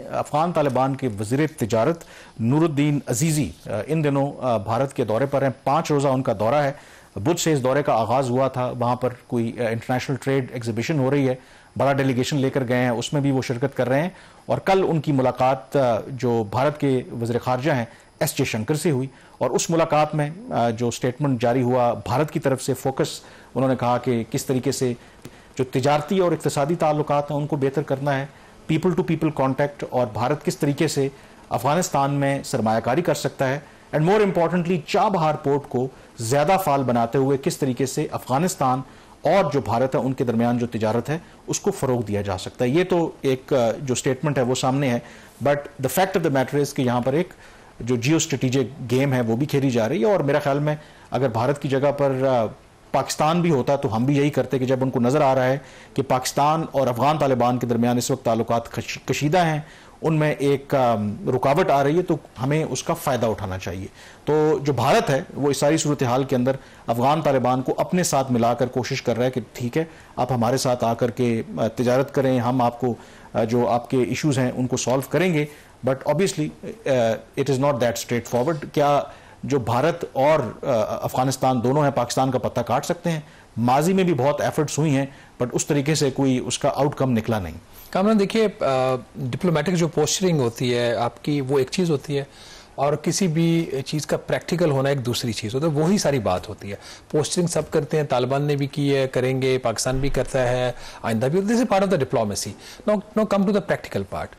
अफगान तालिबान के वज़ीर तिजारत नूरुद्दीन अजीज़ी इन दिनों भारत के दौरे पर हैं। 5 रोज़ा उनका दौरा है। बुध से इस दौरे का आगाज़ हुआ था। वहाँ पर कोई इंटरनेशनल ट्रेड एग्जीबिशन हो रही है, बड़ा डेलीगेशन लेकर गए हैं, उसमें भी वो शिरकत कर रहे हैं। और कल उनकी मुलाकात जो भारत के वज़ीर ख़ारजा हैं एस जयशंकर से हुई और उस मुलाकात में जो स्टेटमेंट जारी हुआ, भारत की तरफ से फोकस उन्होंने कहा कि किस तरीके से जो तिजारती और इक़्तिसादी ताल्लुकात हैं उनको बेहतर करना है, पीपल टू पीपल कॉन्टैक्ट, और भारत किस तरीके से अफगानिस्तान में सरमायाकारी कर सकता है, and more importantly Chabahar port को ज़्यादा फाल बनाते हुए किस तरीके से अफगानिस्तान और जो भारत है उनके दरमियान जो तिजारत है उसको फ़रोग दिया जा सकता है। ये तो एक जो स्टेटमेंट है वो सामने है, but the fact of the matter is कि यहाँ पर एक जो जियो स्ट्रेटेजिक गेम है वो भी खेली जा रही है। और मेरा ख्याल में अगर भारत की जगह पर पाकिस्तान भी होता तो हम भी यही करते कि जब उनको नज़र आ रहा है कि पाकिस्तान और अफगान तालिबान के दरमियान इस वक्त ताल्लुकात कशीदा हैं, उनमें एक रुकावट आ रही है, तो हमें उसका फ़ायदा उठाना चाहिए। तो जो भारत है वो इस सारी सूरत हाल के अंदर अफगान तालिबान को अपने साथ मिलाकर कोशिश कर रहा है कि ठीक है, आप हमारे साथ आकर के तिजारत करें, हम आपको जो आपके इश्यूज़ हैं उनको सॉल्व करेंगे। But obviously it is not that straight forward. क्या जो भारत और अफगानिस्तान दोनों हैं पाकिस्तान का पत्ता काट सकते हैं? माजी में भी बहुत एफर्ट्स हुई हैं, बट उस तरीके से कोई उसका आउटकम निकला नहीं। कामरान, देखिए, डिप्लोमेटिक जो पोस्चरिंग होती है आपकी, वो एक चीज़ होती है और किसी भी चीज़ का प्रैक्टिकल होना एक दूसरी चीज़ होती है। वही सारी बात होती है। पोस्चरिंग सब करते हैं, तालिबान ने भी की है, करेंगे, पाकिस्तान भी करता है, आइंदा भी। This is part of the diplomacy. No come to the practical part.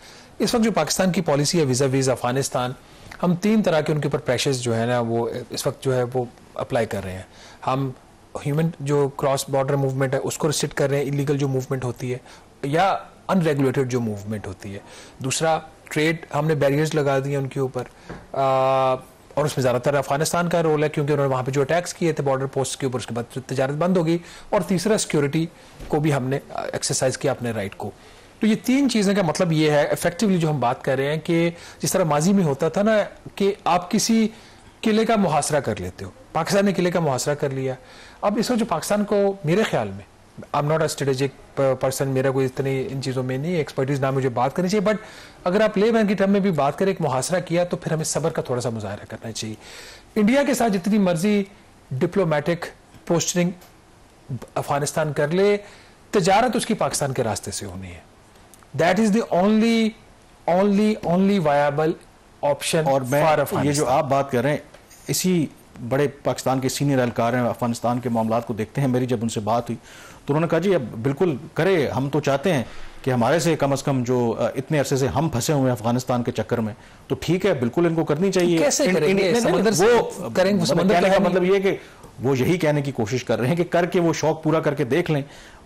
इस वक्त जो पाकिस्तान की पॉलिसी है विज़ा विज़ अफगानिस्तान, हम 3 तरह के उनके ऊपर प्रेशर्स जो है ना वो इस वक्त जो है वो अप्लाई कर रहे हैं। हम ह्यूमन जो क्रॉस बॉर्डर मूवमेंट है उसको रिस्ट्रिक्ट कर रहे हैं, इलीगल जो मूवमेंट होती है या अनरेगुलेटेड जो मूवमेंट होती है। दूसरा, ट्रेड, हमने बैरियर्स लगा दिए उनके ऊपर, और उसमें ज़्यादातर अफगानिस्तान का रोल है क्योंकि उन्होंने वहाँ पे जो अटैक्स किए थे बॉर्डर पोस्ट के ऊपर, उसके बाद तिजारत बंद होगी। और तीसरा, सिक्योरिटी को भी हमने एक्सरसाइज किया अपने राइट को। तो ये 3 चीज़ें का मतलब ये है इफेक्टिवली जो हम बात कर रहे हैं कि जिस तरह माजी में होता था ना कि आप किसी किले का मुहासरा कर लेते हो, पाकिस्तान ने किले का मुहासरा कर लिया। अब इस वक्त जो पाकिस्तान को, मेरे ख्याल में, I am not a strategic person, मेरा कोई इतनी इन चीज़ों में नहीं एक्सपर्टीज ना मुझे बात करनी चाहिए, बट अगर आप ले बैन की टर्म में भी बात करें, एक मुहासरा किया तो फिर हमें सब्र का थोड़ा सा मुजाहरा करना चाहिए। इंडिया के साथ जितनी मर्जी डिप्लोमेटिक पोस्टरिंग अफगानिस्तान कर ले, तिजारत उसकी पाकिस्तान के रास्ते से होनी है। That is the only viable option. और मैं ये जो आप बात कर रहे हैं, इसी बड़े पाकिस्तान के सीनियर एहलकार हैं, अफगानिस्तान के मामलात को देखते हैं। मेरी जब उनसे बात हुई तो उन्होंने कहा जी अब बिल्कुल करे, हम तो चाहते हैं कि हमारे से कम जो इतने अरसे से हम फंसे हुए हैं अफगानिस्तान के चक्कर में, तो ठीक है, बिल्कुल इनको करनी चाहिए। कैसे करेंगे? वो करेंगे। कहने का मतलब ये कि वो यही कहने की कोशिश कर रहे हैं कि करके वो शौक पूरा करके देख लें।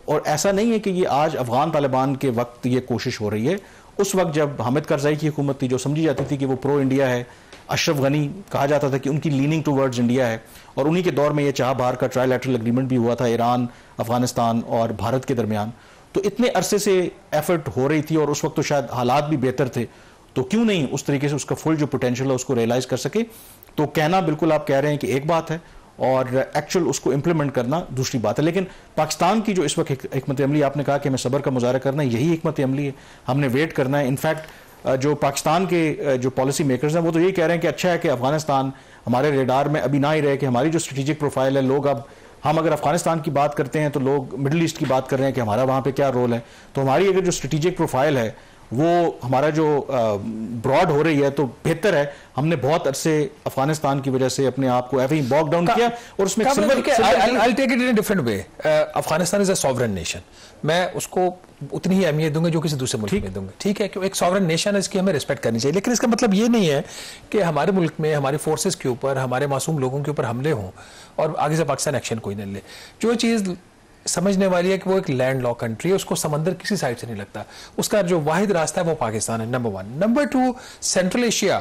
और ऐसा नहीं है कि ये आज अफगान तालिबान के वक्त ये कोशिश हो रही है। उस वक्त जब हामिद करज़ाई की हुकूमत थी, जो समझी जाती थी कि वो प्रो इंडिया है, अशरफ गनी कहा जाता था कि उनकी लीनिंग टूवर्ड्स इंडिया है, और उन्हीं के दौर में ये चाबहार का ट्राइलैटरल एग्रीमेंट भी हुआ था ईरान, अफगानिस्तान और भारत के दरमियान। तो इतने अरसे से एफर्ट हो रही थी और उस वक्त तो शायद हालात भी बेहतर थे, तो क्यों नहीं उस तरीके से उसका फुल जो पोटेंशियल है उसको रियलाइज कर सके। तो कहना बिल्कुल आप कह रहे हैं कि एक बात है और एक्चुअल उसको इंप्लीमेंट करना दूसरी बात है। लेकिन पाकिस्तान की जो इस वक्त हिकमत अमली, आपने कहा कि हमें सब्र का मुजाहरा करना है, यही हिकमत अमली है, हमने वेट करना है। इनफैक्ट जो पाकिस्तान के जो पॉलिसी मेकर्स हैं वो तो यही कह रहे हैं कि अच्छा है कि अफगानिस्तान हमारे रेडार में अभी ना ही रहे, कि हमारी जो स्ट्रेटेजिक प्रोफाइल है, लोग अब हम अगर अफगानिस्तान की बात करते हैं तो लोग मिडिल ईस्ट की बात कर रहे हैं कि हमारा वहाँ पे क्या रोल है। तो हमारी अगर जो स्ट्रेटेजिक प्रोफाइल है वो हमारा जो ब्रॉड हो रही है तो बेहतर है। हमने बहुत अरसे अफगानिस्तान की वजह से अपने आप को ऐसे ही बॉक डाउन किया और उसमें I'll take it in a different way. Afghanistan is a sovereign nation. मैं उसको उतनी ही अहमियत दूंगा जो किसी दूसरे मुल्क में दूंगा, ठीक है, क्यों एक सॉवरेन नेशन है, इसकी हमें रिस्पेक्ट करनी चाहिए। लेकिन इसका मतलब ये नहीं है कि हमारे मुल्क में हमारी फोर्सेस के ऊपर, हमारे मासूम लोगों के ऊपर हमले हों और आगे से पाकिस्तान एक्शन कोई नहीं ले। जो चीज़ समझने वाली है कि वो एक लैंड लॉक कंट्री है, उसको समंदर किसी साइड से नहीं लगता, उसका जो वाहिद रास्ता है वो पाकिस्तान है, नंबर 1। Number 2, central Asia.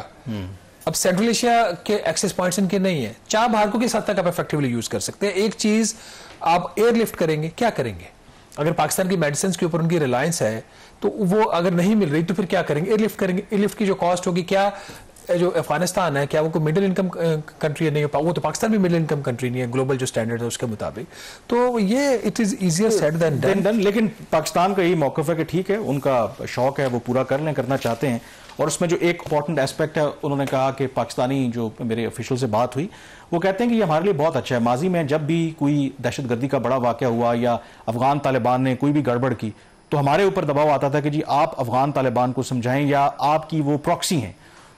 अब सेंट्रल एशिया के एक्सेस पॉइंट्स इनके नहीं है, चाबहार को किस हद तक आप इफेक्टिवली यूज कर सकते हैं। एक चीज, आप एयरलिफ्ट करेंगे, क्या करेंगे? अगर पाकिस्तान की मेडिसिन के ऊपर उनकी रिलायंस है तो वो अगर नहीं मिल रही तो फिर क्या करेंगे? एयरलिफ्ट करेंगे। एयरलिफ्ट की जो कॉस्ट होगी, क्या जो अफगानिस्तान है, क्या वो कोई मिडिल इनकम कंट्री नहीं है? वो तो पाकिस्तान भी मिडिल इनकम कंट्री नहीं है ग्लोबल जो स्टैंडर्ड है उसके मुताबिक। तो ये it is easier said than done. लेकिन पाकिस्तान का यही मौक़िफ़ है कि ठीक है, उनका शौक है, वो पूरा कर लें, करना चाहते हैं। और उसमें जो एक इंपॉर्टेंट एस्पेक्ट है, उन्होंने कहा कि पाकिस्तानी जो मेरे ऑफिशियल से बात हुई, वो कहते हैं कि ये हमारे लिए बहुत अच्छा है। माजी में जब भी कोई दहशतगर्दी का बड़ा वाक़या हुआ या अफगान तालिबान ने कोई भी गड़बड़ की, तो हमारे ऊपर दबाव आता था कि जी आप अफगान तालिबान को समझाएं या आपकी वो प्रॉक्सी हैं।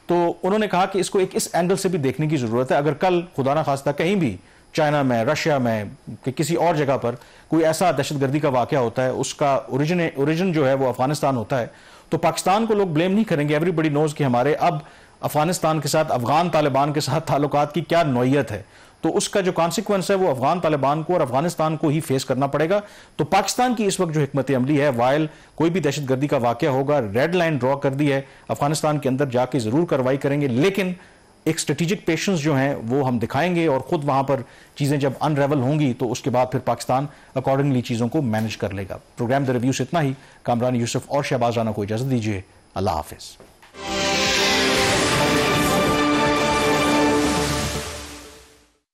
तो उन्होंने कहा कि इसको एक इस एंगल से भी देखने की ज़रूरत है। अगर कल खुदा ना खास्ता कहीं भी चाइना में, रशिया में, कि किसी और जगह पर कोई ऐसा दहशतगर्दी का वाक़या होता है, उसका ओरिजिन जो है वो अफगानिस्तान होता है, तो पाकिस्तान को लोग ब्लेम नहीं करेंगे। एवरीबडी नोज कि हमारे अब अफगानिस्तान के साथ, अफगान तालिबान के साथ ताल्लुकात की क्या नौयत है। तो उसका जो कॉन्सिक्वेंस है वो अफगान तालिबान को और अफगानिस्तान को ही फेस करना पड़ेगा। तो पाकिस्तान की इस वक्त जो हिकमत अमली है, वाइल कोई भी दहशतगर्दी का वाक़या होगा, रेड लाइन ड्रॉ कर दी है, अफगानिस्तान के अंदर जाके जरूर कार्रवाई करेंगे, लेकिन एक स्ट्रेटेजिक पेशेंस जो है वो हम दिखाएंगे और खुद वहां पर चीजें जब अनरेवल होंगी तो उसके बाद फिर पाकिस्तान अकॉर्डिंगली चीजों को मैनेज कर लेगा। प्रोग्राम द रिव्यू से इतना ही। कामरान यूसुफ और शहबाज राना को इजाजत दीजिए। अल्लाह हाफिज।